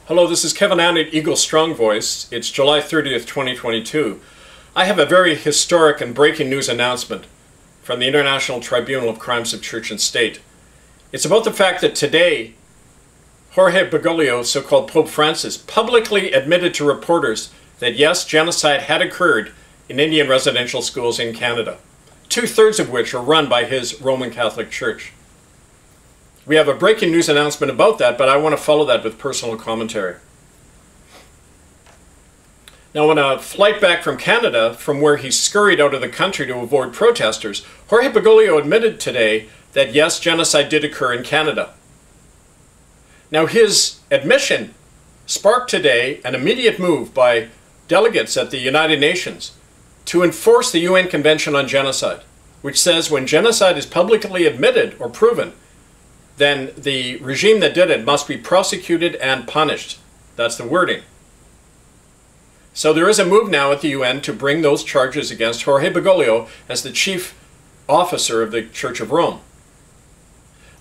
Hello, this is Kevin Ann at Eagle Strong Voice. It's July 30th, 2022. I have a very historic and breaking news announcement from the International Tribunal of Crimes of Church and State. It's about the fact that today, Jorge Bergoglio, so-called Pope Francis, publicly admitted to reporters that yes, genocide had occurred in Indian residential schools in Canada, 2/3 of which are run by his Roman Catholic Church. We have a breaking news announcement about that, but I want to follow that with personal commentary. Now, on a flight back from Canada, from where he scurried out of the country to avoid protesters, Jorge Bergoglio admitted today that yes, genocide did occur in Canada. Now, his admission sparked today an immediate move by delegates at the United Nations to enforce the UN Convention on Genocide, which says when genocide is publicly admitted or proven, then the regime that did it must be prosecuted and punished. That's the wording. So there is a move now at the UN to bring those charges against Jorge Bergoglio as the chief officer of the Church of Rome.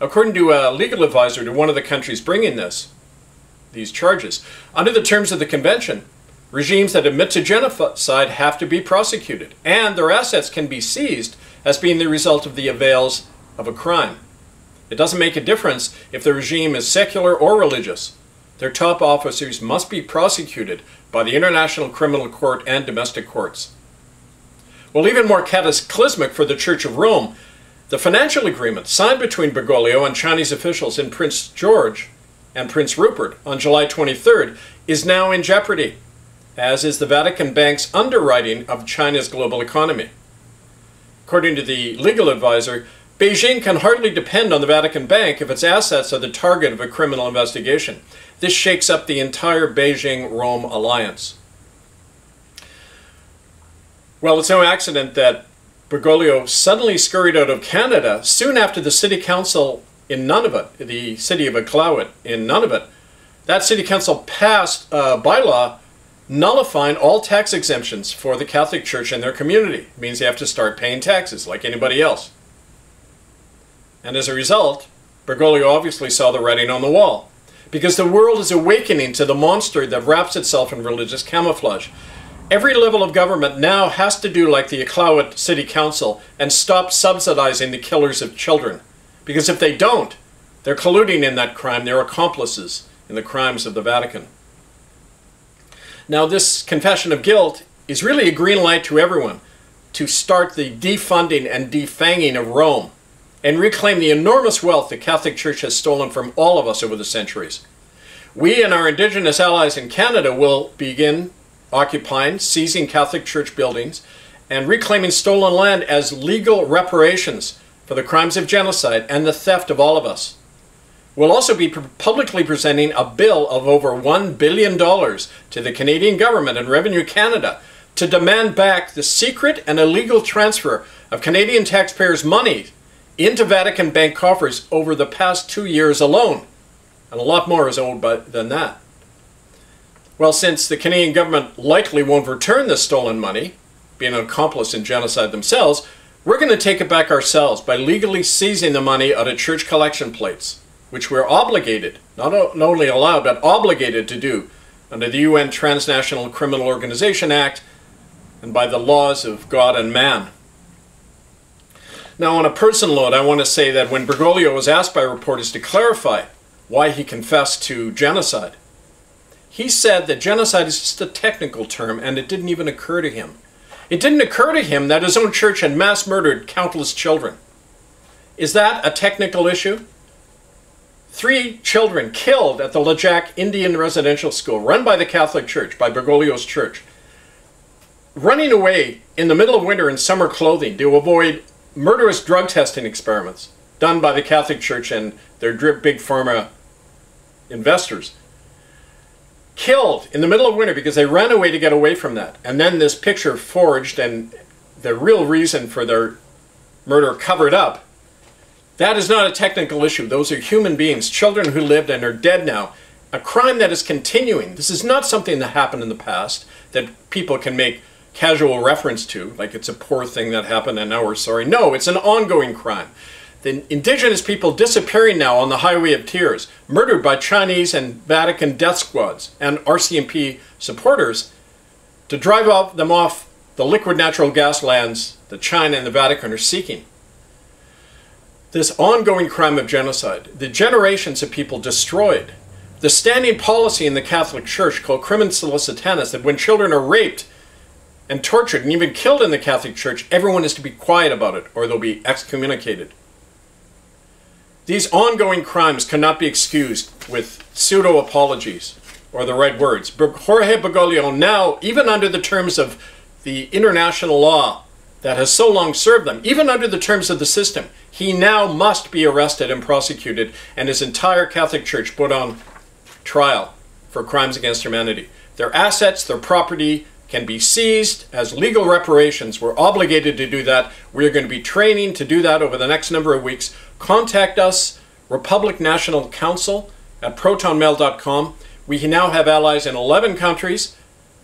According to a legal advisor to one of the countries bringing these charges, under the terms of the convention, regimes that admit to genocide have to be prosecuted, and their assets can be seized as being the result of the avails of a crime. It doesn't make a difference if the regime is secular or religious. Their top officers must be prosecuted by the International Criminal Court and domestic courts. Well, even more cataclysmic for the Church of Rome, the financial agreement signed between Bergoglio and Chinese officials in Prince George and Prince Rupert on July 23rd is now in jeopardy, as is the Vatican Bank's underwriting of China's global economy. According to the legal advisor, Beijing can hardly depend on the Vatican Bank if its assets are the target of a criminal investigation. This shakes up the entire Beijing-Rome alliance. Well, it's no accident that Bergoglio suddenly scurried out of Canada soon after the city council in Nunavut, the city of Iqaluit in Nunavut. That city council passed a bylaw nullifying all tax exemptions for the Catholic Church in their community. It means they have to start paying taxes like anybody else. And as a result, Bergoglio obviously saw the writing on the wall, because the world is awakening to the monster that wraps itself in religious camouflage. Every level of government now has to do like the Iqaluit City Council and stop subsidizing the killers of children, because if they don't, they're colluding in that crime. They're accomplices in the crimes of the Vatican. Now, this confession of guilt is really a green light to everyone to start the defunding and defanging of Rome and reclaim the enormous wealth the Catholic Church has stolen from all of us over the centuries. We and our Indigenous allies in Canada will begin occupying, seizing Catholic Church buildings, and reclaiming stolen land as legal reparations for the crimes of genocide and the theft of all of us. We'll also be publicly presenting a bill of over $1 billion to the Canadian government and Revenue Canada to demand back the secret and illegal transfer of Canadian taxpayers' money into Vatican Bank coffers over the past 2 years alone. And a lot more is owed than that. Well, since the Canadian government likely won't return this stolen money, being an accomplice in genocide themselves, we're going to take it back ourselves by legally seizing the money out of church collection plates, which we're obligated, not only allowed, but obligated to do under the UN Transnational Criminal Organization Act and by the laws of God and man. Now, on a personal note, I want to say that when Bergoglio was asked by reporters to clarify why he confessed to genocide, he said that genocide is just a technical term and it didn't even occur to him. It didn't occur to him that his own church had mass murdered countless children. Is that a technical issue? 3 children killed at the Lejac Indian Residential School, run by the Catholic Church, by Bergoglio's church, running away in the middle of winter in summer clothing to avoid murderous drug testing experiments done by the Catholic Church and their big pharma investors. Killed in the middle of winter because they ran away to get away from that. And then this picture forged and the real reason for their murder covered up. That is not a technical issue. Those are human beings, children who lived and are dead now. A crime that is continuing. This is not something that happened in the past that people can make casual reference to, like it's a poor thing that happened and now we're sorry. No, it's an ongoing crime. The Indigenous people disappearing now on the Highway of Tears, murdered by Chinese and Vatican death squads and RCMP supporters to drive them off the liquid natural gas lands that China and the Vatican are seeking. This ongoing crime of genocide, the generations of people destroyed, the standing policy in the Catholic Church called crimen solicitanus, that when children are raped and tortured and even killed in the Catholic Church, everyone is to be quiet about it or they'll be excommunicated. These ongoing crimes cannot be excused with pseudo-apologies or the right words. Jorge Bergoglio now, even under the terms of the international law that has so long served them, even under the terms of the system, he now must be arrested and prosecuted and his entire Catholic Church put on trial for crimes against humanity. Their assets, their property can be seized as legal reparations. We're obligated to do that. We're going to be training to do that over the next number of weeks. Contact us, Republic National Council at protonmail.com. We now have allies in 11 countries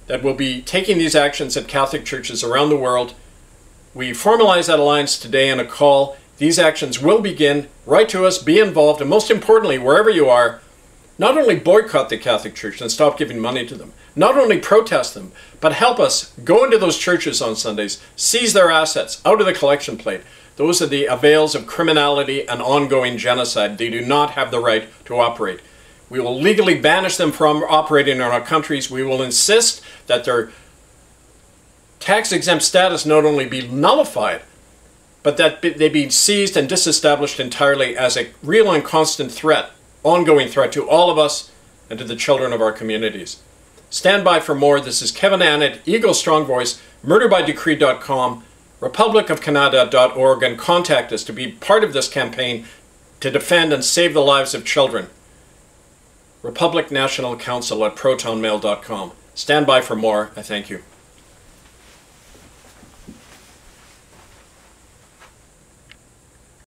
that will be taking these actions at Catholic churches around the world. We formalize that alliance today in a call. These actions will begin. Write to us, be involved, and most importantly, wherever you are, not only boycott the Catholic Church and stop giving money to them, not only protest them, but help us go into those churches on Sundays, seize their assets out of the collection plate. Those are the avails of criminality and ongoing genocide. They do not have the right to operate. We will legally banish them from operating in our countries. We will insist that their tax-exempt status not only be nullified, but that they be seized and disestablished entirely as a real and constant threat, ongoing threat to all of us and to the children of our communities. Stand by for more. This is Kevin Annett, Eagle Strong Voice, murderbydecree.com, republicofcanada.org, and contact us to be part of this campaign to defend and save the lives of children. Republic National Council at protonmail.com. Stand by for more. I thank you.